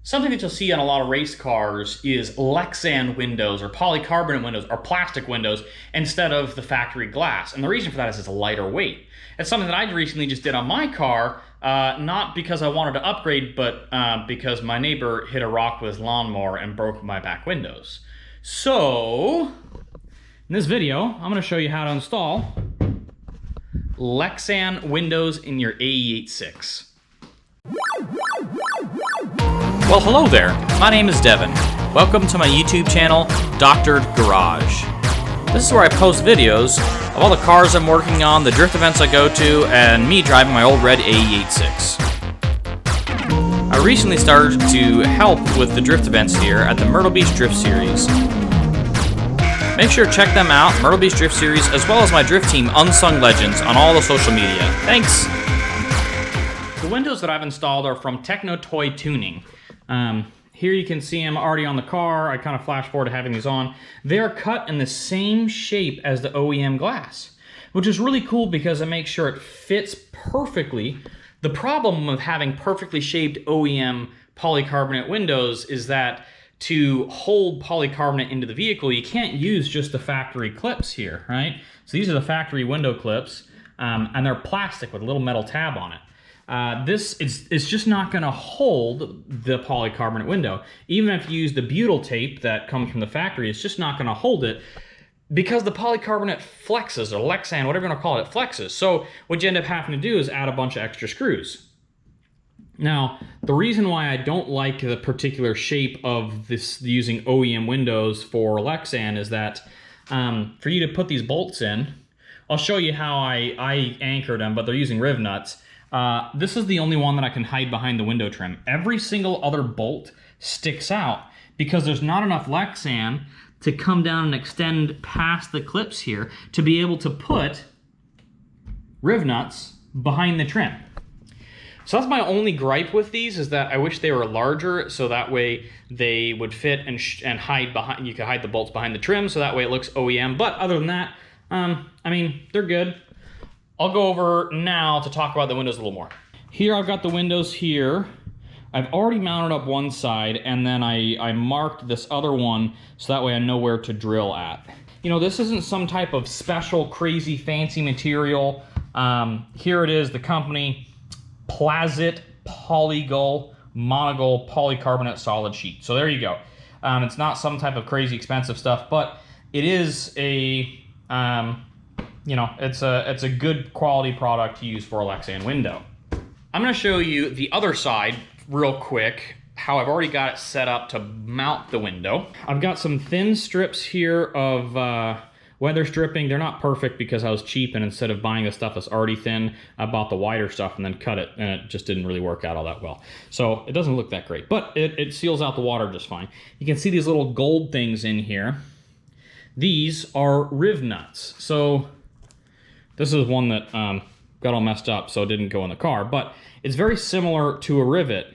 Something that you'll see on a lot of race cars is Lexan windows or polycarbonate windows or plastic windows instead of the factory glass. And the reason for that is it's a lighter weight. It's something that I recently just did on my car, not because I wanted to upgrade, but because my neighbor hit a rock with his lawnmower and broke my back windows. So, in this video, I'm going to show you how to install Lexan windows in your AE86. Well, hello there. My name is Devin. Welcome to my YouTube channel, Doctored Garage. This is where I post videos of all the cars I'm working on, the drift events I go to, and me driving my old red AE86. I recently started to help with the drift events here at the Myrtle Beach Drift Series. Make sure to check them out, Myrtle Beach Drift Series, as well as my drift team, Unsung Legends, on all the social media. Thanks! The windows that I've installed are from Techno Toy Tuning. Here you can see them already on the car. I kind of flash forward to having these on. They're cut in the same shape as the OEM glass, which is really cool because it makes sure it fits perfectly. The problem with having perfectly shaped OEM polycarbonate windows is that to hold polycarbonate into the vehicle, you can't use just the factory clips here, right? So these are the factory window clips, and they're plastic with a little metal tab on it. It's just not going to hold the polycarbonate window. Even if you use the butyl tape that comes from the factory, it's just not going to hold it because the polycarbonate flexes, or Lexan, whatever you want to call it, flexes. So what you end up having to do is add a bunch of extra screws. Now, the reason why I don't like the particular shape of this using OEM windows for Lexan is that for you to put these bolts in, I'll show you how I anchored them, but they're using riv nuts. This is the only one that I can hide behind the window trim. Every single other bolt sticks out because there's not enough Lexan to come down and extend past the clips here to be able to put riv nuts behind the trim. So that's my only gripe with these, is that I wish they were larger so that way they would fit and hide behind. You could hide the bolts behind the trim so that way it looks OEM. But other than that, I mean, they're good. I'll go over now to talk about the windows a little more. Here I've got the windows here. I've already mounted up one side, and then I marked this other one so that way I know where to drill at. You know, this isn't some type of special, crazy, fancy material. Here it is, the company, Plazit Polygull Monogull Polycarbonate Solid Sheet. So there you go. It's not some type of crazy expensive stuff, but it is a... you know, it's a good quality product to use for a Lexan window. I'm going to show you the other side real quick, how I've already got it set up to mount the window. I've got some thin strips here of weather stripping. They're not perfect because I was cheap, and instead of buying the stuff that's already thin, I bought the wider stuff and then cut it, and it just didn't really work out all that well. So it doesn't look that great, but it seals out the water just fine. You can see these little gold things in here. These are riv nuts. So this is one that got all messed up, so it didn't go in the car, but it's very similar to a rivet.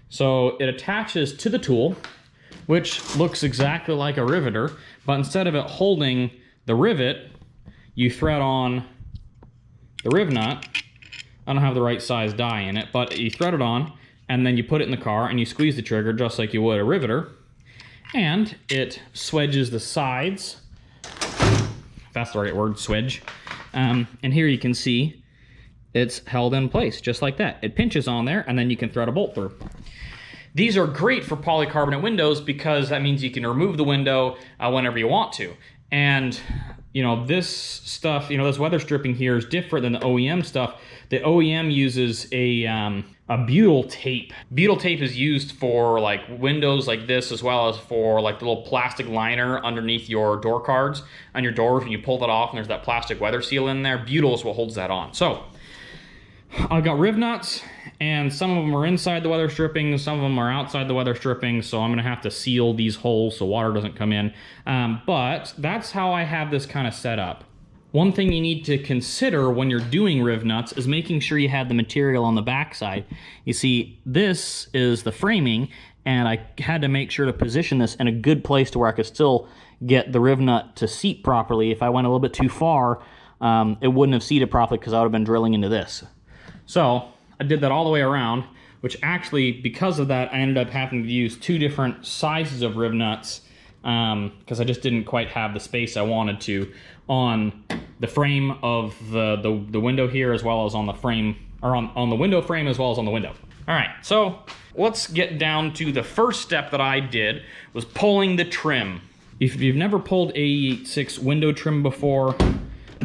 So it attaches to the tool, which looks exactly like a riveter, but instead of it holding the rivet, you thread on the riv nut. I don't have the right size die in it, but you thread it on, and then you put it in the car, and you squeeze the trigger just like you would a riveter, and it swedges the sides. If that's the right word, swedge. And here you can see it's held in place just like that. It pinches on there, and then you can thread a bolt through. These are great for polycarbonate windows because that means you can remove the window whenever you want to. And you know, this stuff, you know, this weather stripping here is different than the OEM stuff. The OEM uses a butyl tape. Butyl tape is used for like windows like this, as well as for like the little plastic liner underneath your door cards on your doors. When you pull that off and there's that plastic weather seal in there, butyl is what holds that on. So I've got riv nuts, and some of them are inside the weather stripping, some of them are outside the weather stripping, so I'm gonna have to seal these holes so water doesn't come in. But that's how I have this kind of set up. One thing you need to consider when you're doing riv nuts is making sure you have the material on the backside. You see, this is the framing, and I had to make sure to position this in a good place to where I could still get the riv nut to seat properly. If I went a little bit too far, it wouldn't have seated properly because I would have been drilling into this. So I did that all the way around. which actually, because of that, I ended up having to use 2 different sizes of rib nuts because I just didn't quite have the space I wanted to on the frame of the window here, as well as on the frame, or on the window frame as well as on the window. All right, so let's get down to the first step that I did, was pulling the trim. If you've never pulled AE86 window trim before,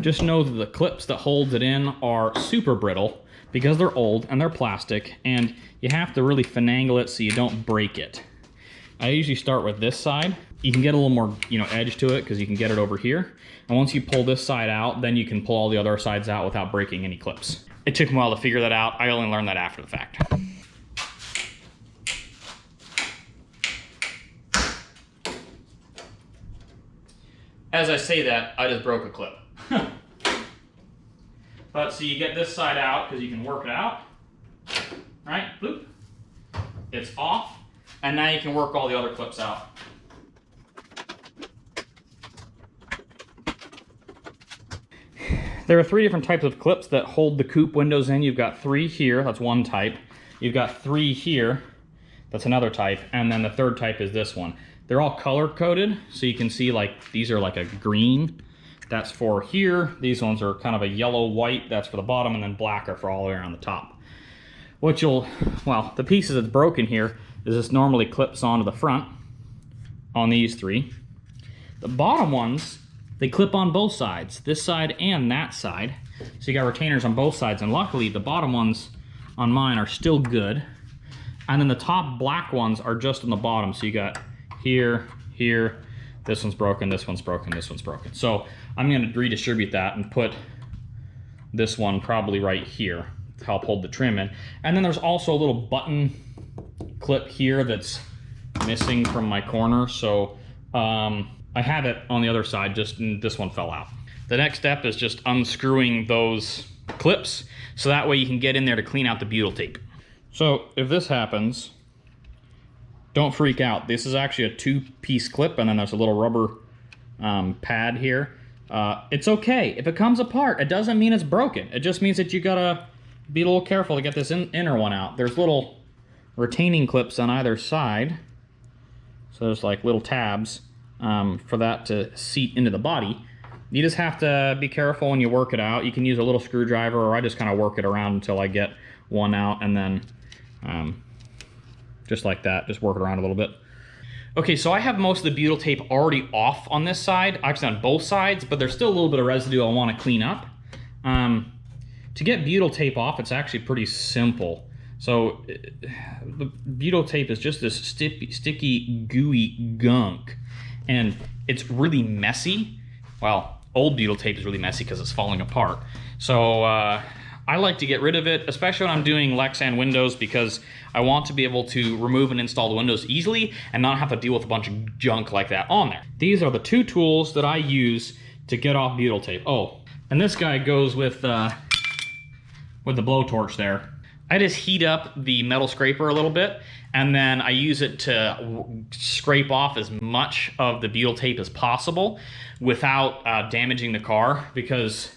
just know that the clips that hold it in are super brittle because they're old and they're plastic, and you have to really finagle it so you don't break it. I usually start with this side. You can get a little more, edge to it because you can get it over here. And once you pull this side out, then you can pull all the other sides out without breaking any clips. It took me a while to figure that out. I only learned that after the fact. As I say that, I just broke a clip. But so you get this side out because you can work it out. Right? Bloop. It's off. And now you can work all the other clips out. There are 3 different types of clips that hold the coupe windows in. You've got 3 here, that's one type. You've got 3 here, that's another type. And then the third type is this one. They're all color coded, so you can see like these are like a green. That's for here. These ones are kind of a yellow white, that's for the bottom, and then black are for all the way around the top. The pieces that's broken here is this normally clips onto the front on these 3. The bottom ones, they clip on both sides, this side and that side. So you got retainers on both sides, and luckily the bottom ones on mine are still good. And then the top black ones are just on the bottom. So you got here, here, this one's broken, this one's broken, this one's broken. So I'm gonna redistribute that and put this one probably right here to help hold the trim in. And then there's also a little button clip here that's missing from my corner. So I have it on the other side, just this one fell out. The next step is just unscrewing those clips so that way you can get in there to clean out the butyl tape. So if this happens, don't freak out. This is actually a 2-piece clip, and then there's a little rubber pad here. It's okay. If it comes apart, it doesn't mean it's broken. It just means that you gotta be a little careful to get this inner one out. There's little retaining clips on either side. So there's like little tabs for that to seat into the body. You just have to be careful when you work it out. You can use a little screwdriver, or I just kind of work it around until I get one out, and then just like that, just work it around a little bit. Okay, so I have most of the butyl tape already off on this side, actually on both sides, but there's still a little bit of residue I want to clean up. To get butyl tape off, it's actually pretty simple. So the butyl tape is just this sticky, gooey gunk, and it's really messy. Well, old butyl tape is really messy because it's falling apart. So I like to get rid of it, especially when I'm doing Lexan windows, because I want to be able to remove and install the windows easily and not have to deal with a bunch of junk like that on there. These are the 2 tools that I use to get off butyl tape. Oh, and this guy goes with the blowtorch there. I just heat up the metal scraper a little bit, and then I use it to scrape off as much of the butyl tape as possible without damaging the car, because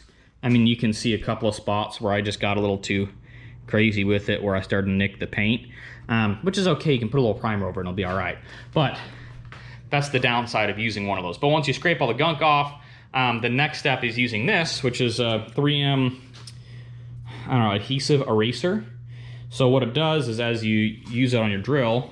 I mean, you can see a couple of spots where I just got a little too crazy with it, where I started to nick the paint, which is okay. You can put a little primer over it and it'll be all right. But that's the downside of using one of those. But once you scrape all the gunk off, the next step is using this, which is a 3M, Adhesive Eraser. So what it does is, as you use it on your drill,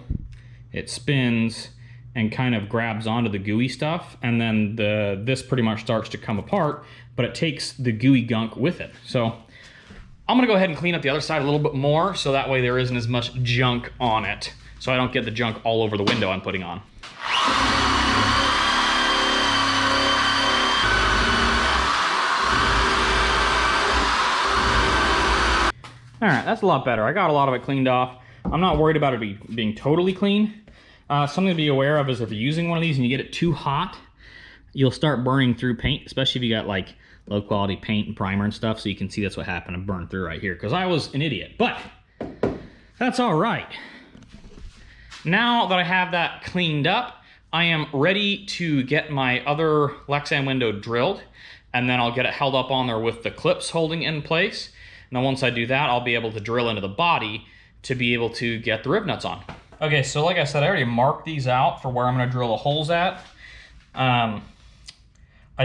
it spins and kind of grabs onto the gooey stuff, and then this pretty much starts to come apart, but it takes the gooey gunk with it. So I'm gonna go ahead and clean up the other side a little bit more, so that way there isn't as much junk on it, so I don't get the junk all over the window I'm putting on. All right, that's a lot better. I got a lot of it cleaned off. I'm not worried about it being totally clean. Something to be aware of is if you're using one of these and you get it too hot, you'll start burning through paint, especially if you got like low quality paint and primer and stuff. So you can see that's what happened and burned through right here, because I was an idiot, but that's all right. Now that I have that cleaned up, I am ready to get my other Lexan window drilled, and then I'll get it held up on there with the clips holding in place. Now once I do that, I'll be able to drill into the body to be able to get the rib nuts on. Okay, so like I said, I already marked these out for where I'm gonna drill the holes at. I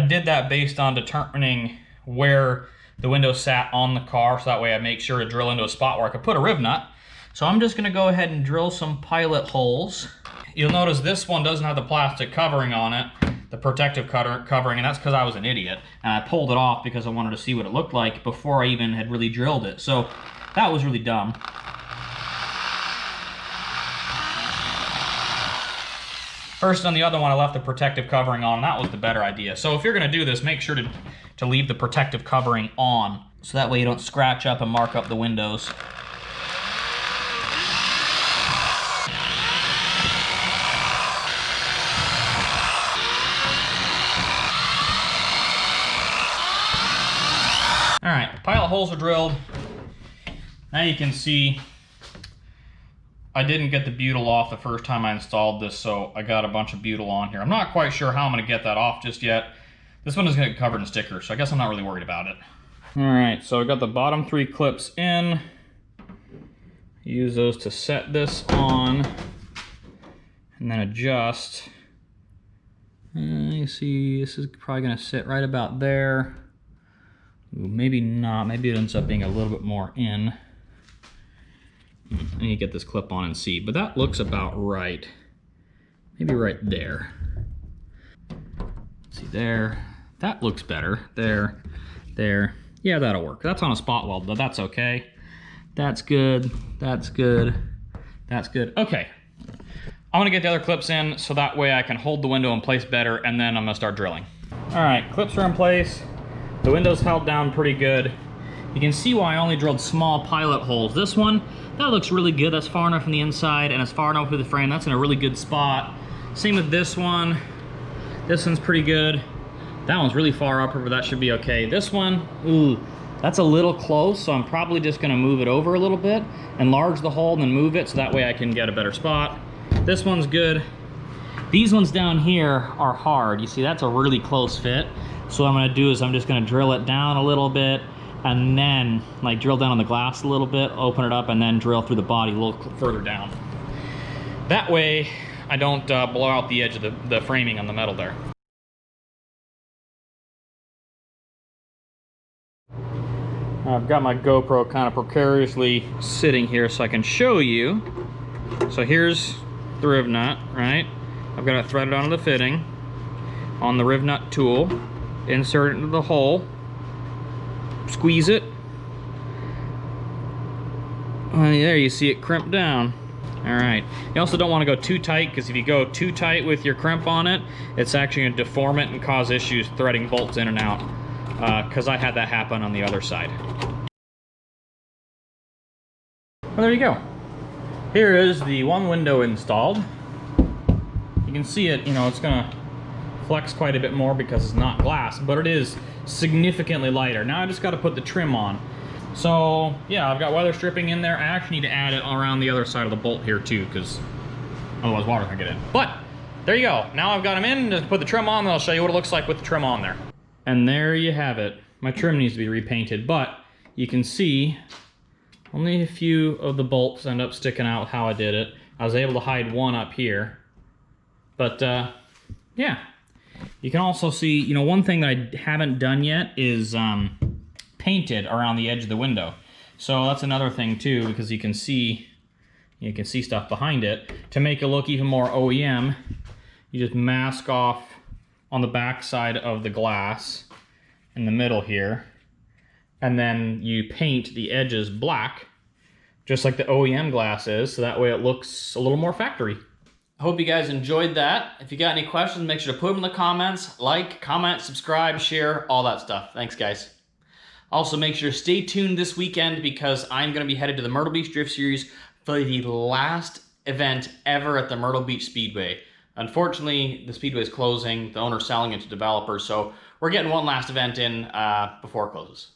did that based on determining where the window sat on the car, so that way I make sure to drill into a spot where I could put a rib nut. So I'm just gonna go ahead and drill some pilot holes. You'll notice this one doesn't have the plastic covering on it, the protective covering, and that's because I was an idiot. And I pulled it off because I wanted to see what it looked like before I even had really drilled it. So that was really dumb. First, on the other one, I left the protective covering on, and that was the better idea. So if you're gonna do this, make sure to leave the protective covering on, so that way you don't scratch up and mark up the windows. All right, pilot holes are drilled. Now you can see I didn't get the butyl off the first time I installed this, so I got a bunch of butyl on here. I'm not quite sure how I'm gonna get that off just yet. This one is gonna get covered in stickers, so I guess I'm not really worried about it. All right, so I got the bottom 3 clips in. Use those to set this on, and then adjust. You see, this is probably gonna sit right about there. Ooh, maybe not, maybe it ends up being a little bit more in. I need to get this clip on and see, but that looks about right. Maybe right there. Let's see, there. That looks better. There, there. Yeah, that'll work. That's on a spot weld, but that's okay. That's good, that's good, that's good. Okay, I'm gonna get the other clips in so that way I can hold the window in place better, and then I'm gonna start drilling. All right, clips are in place. The window's held down pretty good. You can see why I only drilled small pilot holes. This one, that looks really good. That's far enough from the inside and it's far enough through the frame. That's in a really good spot. Same with this one. This one's pretty good. That one's really far upper, but that should be okay. This one, ooh, that's a little close, so I'm probably just gonna move it over a little bit, enlarge the hole, and then move it so that way I can get a better spot. This one's good. These ones down here are hard. You see, that's a really close fit. So what I'm gonna do is I'm just gonna drill it down a little bit, and then like drill down on the glass a little bit, open it up, and then drill through the body a little further down. That way I don't blow out the edge of the framing on the metal there. I've got my GoPro kind of precariously sitting here so I can show you. So here's the rib nut, right? I've got it threaded onto the fitting on the rib nut tool. Insert it into the hole. Squeeze it. There you see it crimp down. All right. You also don't want to go too tight, because if you go too tight with your crimp on it, it's actually going to deform it and cause issues threading bolts in and out, because I had that happen on the other side. Well, there you go. Here is the one window installed. You can see it, you know, it's going to flex quite a bit more because it's not glass, but it is significantly lighter. Now I just got to put the trim on. So yeah, I've got weather stripping in there. I actually need to add it around the other side of the bolt here too, because otherwise water can get in. But there you go. Now I've got them in. Just put the trim on, and I'll show you what it looks like with the trim on there. And there you have it. My trim needs to be repainted, but you can see only a few of the bolts end up sticking out how I did it. I was able to hide one up here, but yeah. You can also see, you know, one thing that I haven't done yet is painted around the edge of the window. So that's another thing too, because you can see stuff behind it. To make it look even more OEM, you just mask off on the back side of the glass in the middle here, and then you paint the edges black, just like the OEM glass is, so that way it looks a little more factory. I hope you guys enjoyed that. If you got any questions, make sure to put them in the comments. Like, comment, subscribe, share, all that stuff. Thanks, guys. Also, make sure to stay tuned this weekend, because I'm going to be headed to the Myrtle Beach Drift Series for the last event ever at the Myrtle Beach Speedway. Unfortunately, the Speedway is closing. The owner's selling it to developers, so we're getting one last event in before it closes.